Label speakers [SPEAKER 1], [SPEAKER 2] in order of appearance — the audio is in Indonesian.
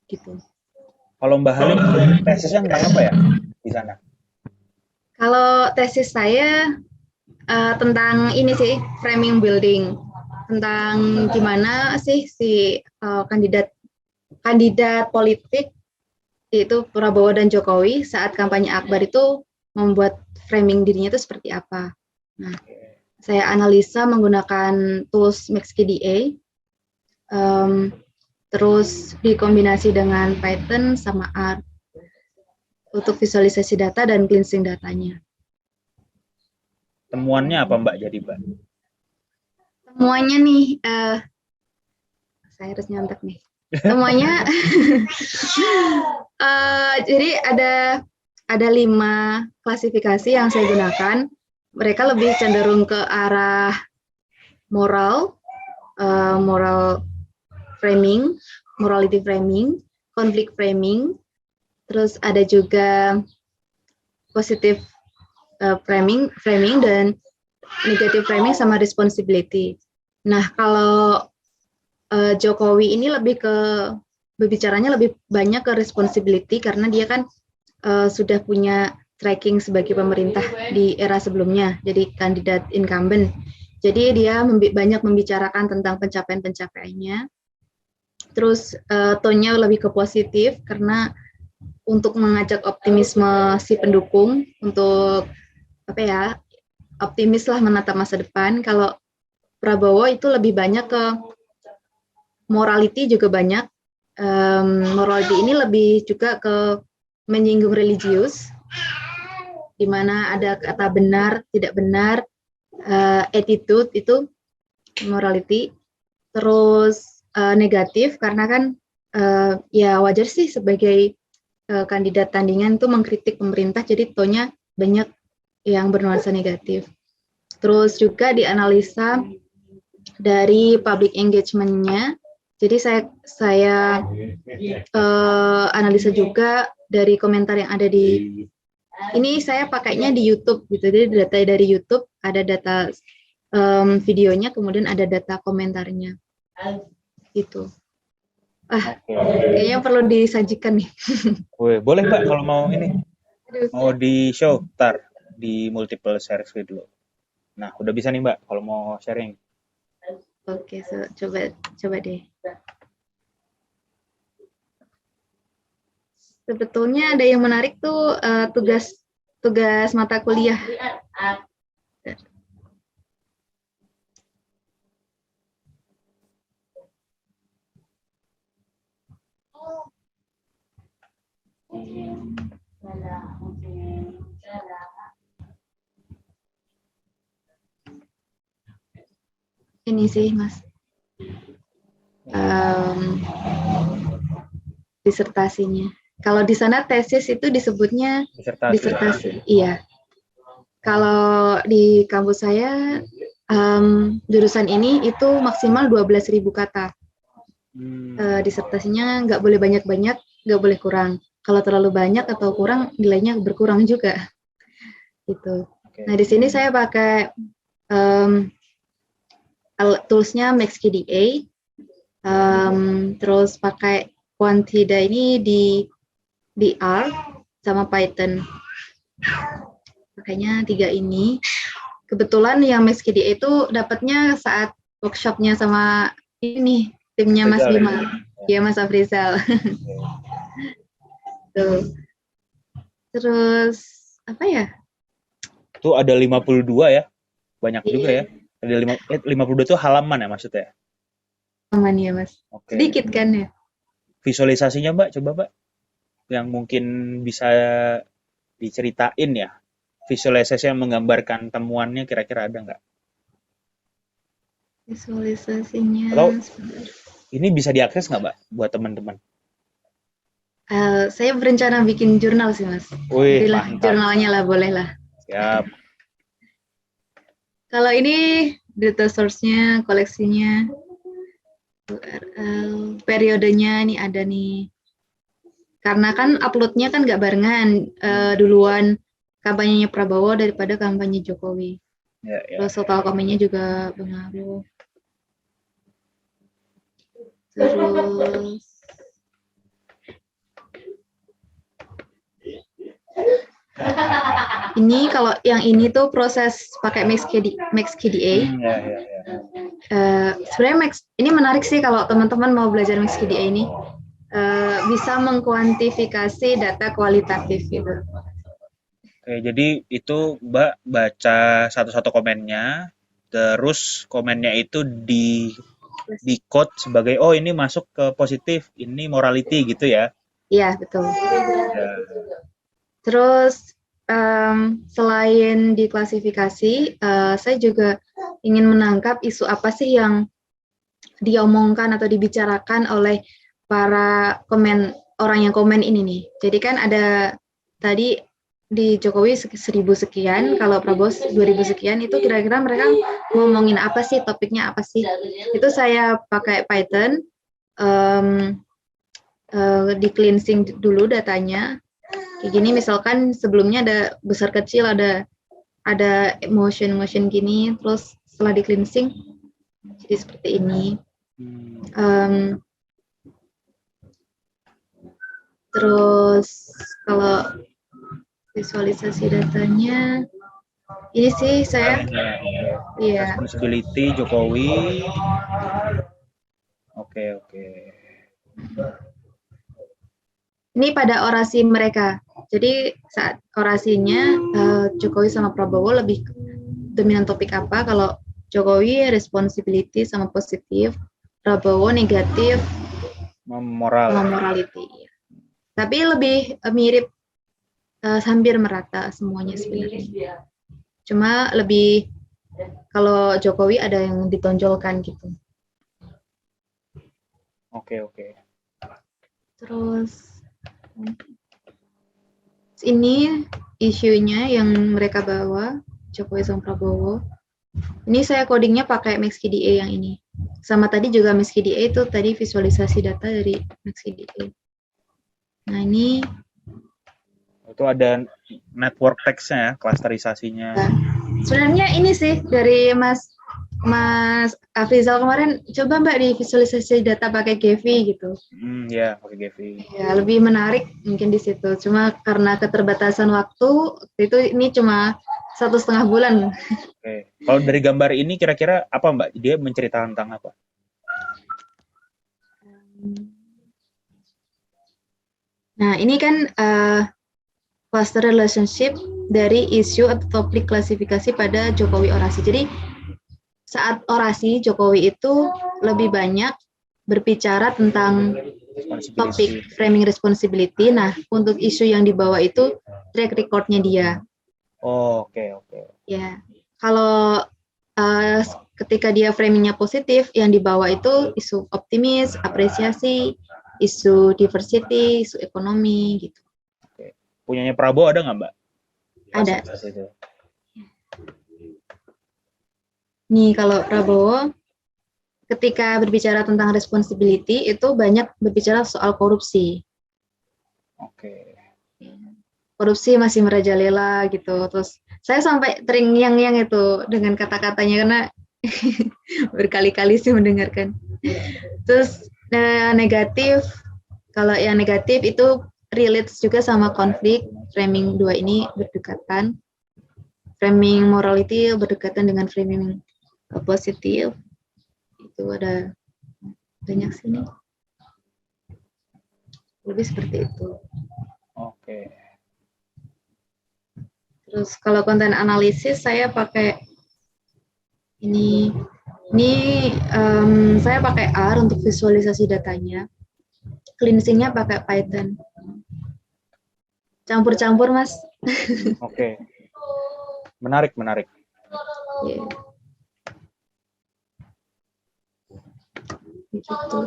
[SPEAKER 1] gitu.
[SPEAKER 2] Kalau Mbak Halim tesisnya tentang apa ya di sana?
[SPEAKER 1] Kalau tesis saya tentang ini sih, framing building, tentang gimana sih si kandidat kandidat politik yaitu Prabowo dan Jokowi saat kampanye Akbar itu membuat framing dirinya itu seperti apa. Nah, saya analisa menggunakan tools MaxQDA, um, terus dikombinasi dengan Python sama R untuk visualisasi data dan cleansing datanya.
[SPEAKER 2] Temuannya apa Mbak jadi Mbak?
[SPEAKER 1] Semuanya nih, saya harus nyontek nih. Semuanya, jadi ada 5 klasifikasi yang saya gunakan. Mereka lebih cenderung ke arah moral, moral framing, morality framing, conflict framing, terus ada juga positive framing dan negative framing sama responsibility. Nah, kalau Jokowi ini lebih ke berbicaranya lebih banyak ke responsibility karena dia kan sudah punya tracking sebagai pemerintah di era sebelumnya, jadi kandidat incumbent. Jadi dia banyak membicarakan tentang pencapaian-pencapaiannya. Terus tone-nya lebih ke positif karena untuk mengajak optimisme si pendukung untuk apa ya, optimis lah menatap masa depan. Kalau Prabowo itu lebih banyak ke morality juga banyak. Morality ini lebih juga ke menyinggung religius, di mana ada kata benar, tidak benar, attitude itu morality. Terus negatif karena kan ya wajar sih sebagai kandidat tandingan tuh mengkritik pemerintah, jadi tone-nya banyak yang bernuansa negatif. Terus juga dianalisa dari public engagement-nya. Jadi saya analisa juga dari komentar yang ada di ini, saya pakainya di YouTube gitu. Jadi data dari YouTube ada data videonya, kemudian ada data komentarnya gitu.
[SPEAKER 2] Oke.
[SPEAKER 1] Kayaknya perlu disajikan nih.
[SPEAKER 2] Wih, boleh Mbak kalau mau ini,
[SPEAKER 1] Aduh.
[SPEAKER 2] mau di show, tar di multiple series video. Nah, udah bisa nih Mbak kalau mau sharing.
[SPEAKER 1] Oke, so, coba coba deh. Sebetulnya ada yang menarik tuh tugas tugas mata kuliah. Ini sih Mas, um, disertasinya. Kalau di sana tesis itu disebutnya
[SPEAKER 2] Disertasi ya.
[SPEAKER 1] disertasi. Iya. Kalau di kampus saya jurusan ini itu maksimal 12.000 kata.
[SPEAKER 2] Hmm,
[SPEAKER 1] Disertasinya nggak boleh banyak-banyak, nggak boleh kurang. Kalau terlalu banyak atau kurang, nilainya berkurang juga. Gitu.
[SPEAKER 2] oke.
[SPEAKER 1] Nah, di sini saya pakai um, toolsnya MaxQDA, terus pakai Quantida ini di R sama Python. Makanya 3 ini. Kebetulan yang MaxQDA itu dapatnya saat workshopnya sama ini timnya Mas
[SPEAKER 2] Rizal ya.
[SPEAKER 1] Bima, ya Mas Afrizal.
[SPEAKER 2] Oke.
[SPEAKER 1] Tuh. Terus apa ya?
[SPEAKER 2] Itu ada 52 ya, banyak juga
[SPEAKER 1] Iya,
[SPEAKER 2] ya. Ada 52 itu halaman ya maksudnya.
[SPEAKER 1] aman ya Mas.
[SPEAKER 2] Oke.
[SPEAKER 1] Sedikit kan ya?
[SPEAKER 2] Visualisasinya Mbak, coba Mbak, yang mungkin bisa diceritain ya. Visualisasi yang menggambarkan temuannya kira-kira ada nggak?
[SPEAKER 1] Visualisasinya.
[SPEAKER 2] Atau ini bisa diakses nggak Mbak buat teman-teman?
[SPEAKER 1] Saya berencana bikin jurnal sih Mas.
[SPEAKER 2] Wih,
[SPEAKER 1] Jadilah
[SPEAKER 2] mantap.
[SPEAKER 1] jurnalnya lah, boleh lah.
[SPEAKER 2] Siap.
[SPEAKER 1] Kalau ini data source-nya, koleksinya, URL, periodenya nih ada nih. Karena kan uploadnya kan nggak barengan,
[SPEAKER 2] Hmm,
[SPEAKER 1] duluan kampanyenya Prabowo daripada kampanye Jokowi.
[SPEAKER 2] ya, ya.
[SPEAKER 1] Terus total komennya juga pengaruh. Terus Ini kalau yang ini tuh proses pakai MaxQDA.
[SPEAKER 2] Ya, ya, ya.
[SPEAKER 1] Sebenarnya ini menarik sih kalau teman-teman mau belajar MaxQDA ini. Bisa mengkuantifikasi data kualitatif gitu.
[SPEAKER 2] Oke, jadi itu Mbak baca satu-satu komennya, terus komennya itu di code sebagai oh ini masuk ke positif, ini morality gitu ya.
[SPEAKER 1] Iya, betul.
[SPEAKER 2] Ya.
[SPEAKER 1] Terus selain diklasifikasi, saya juga ingin menangkap isu apa sih yang diomongkan atau dibicarakan oleh para orang yang komen ini nih. Jadi kan ada tadi di Jokowi 1.000 sekian, kalau Prabowo 2.000 sekian, itu kira-kira mereka ngomongin apa sih, topiknya apa sih? Itu saya pakai Python, di cleansing dulu datanya. Kayak gini misalkan sebelumnya ada besar kecil, ada motion gini, terus setelah di cleansing jadi seperti ini. Terus kalau visualisasi datanya, ini sih saya, iya.
[SPEAKER 2] Responsibility Jokowi. Oke.
[SPEAKER 1] Ini pada orasi mereka. Jadi saat orasinya Jokowi sama Prabowo lebih dominan topik apa? Kalau Jokowi responsibility sama positif, Prabowo negatif sama morality. Tapi lebih mirip, hampir merata semuanya sebenarnya. Cuma lebih kalau Jokowi ada yang ditonjolkan gitu.
[SPEAKER 2] Oke.
[SPEAKER 1] Terus ini isunya yang mereka bawa, Jokowi sama Prabowo. Ini saya codingnya pakai MaxQDA yang ini. Sama tadi juga MaxQDA itu tadi visualisasi data dari MaxQDA. Nah ini
[SPEAKER 2] itu ada network text-nya ya, klasterisasinya.
[SPEAKER 1] Nah, sebenarnya ini sih dari Mas Afrizal kemarin, coba Mbak di visualisasi data pakai Gevi gitu.
[SPEAKER 2] Ya, pakai Gevi.
[SPEAKER 1] Ya, lebih menarik mungkin di situ. Cuma karena keterbatasan waktu, itu ini cuma 1,5 bulan.
[SPEAKER 2] Oke. Kalau dari gambar ini kira-kira apa Mbak? Dia menceritakan tentang apa?
[SPEAKER 1] Nah, ini kan cluster relationship dari isu atau topik klasifikasi pada Jokowi orasi. Jadi saat orasi Jokowi itu lebih banyak berbicara tentang topik framing responsibility. Nah, untuk isu yang dibawa itu track record-nya dia.
[SPEAKER 2] Oh, oke.
[SPEAKER 1] Ya, kalau ketika dia framingnya positif, yang dibawa itu isu optimis, apresiasi, isu diversity, isu ekonomi, gitu.
[SPEAKER 2] Oke. Punyanya Prabowo ada nggak Mbak?
[SPEAKER 1] Ada. Nih, kalau Prabowo, ketika berbicara tentang responsibility, itu banyak berbicara soal korupsi.
[SPEAKER 2] Oke.
[SPEAKER 1] Korupsi masih merajalela gitu. Terus saya sampai terngiang-ngiang itu dengan kata-katanya karena berkali-kali sih mendengarkan. Terus negatif, kalau yang negatif itu relates juga sama konflik. Framing dua ini berdekatan. Framing morality berdekatan dengan framing positif. Itu ada banyak sini. Lebih seperti itu.
[SPEAKER 2] Oke.
[SPEAKER 1] Terus kalau konten analisis saya pakai ini saya pakai R untuk visualisasi datanya. Cleansingnya pakai Python. Campur-campur Mas.
[SPEAKER 2] Oke. Menarik.
[SPEAKER 1] Yeah. Gitu.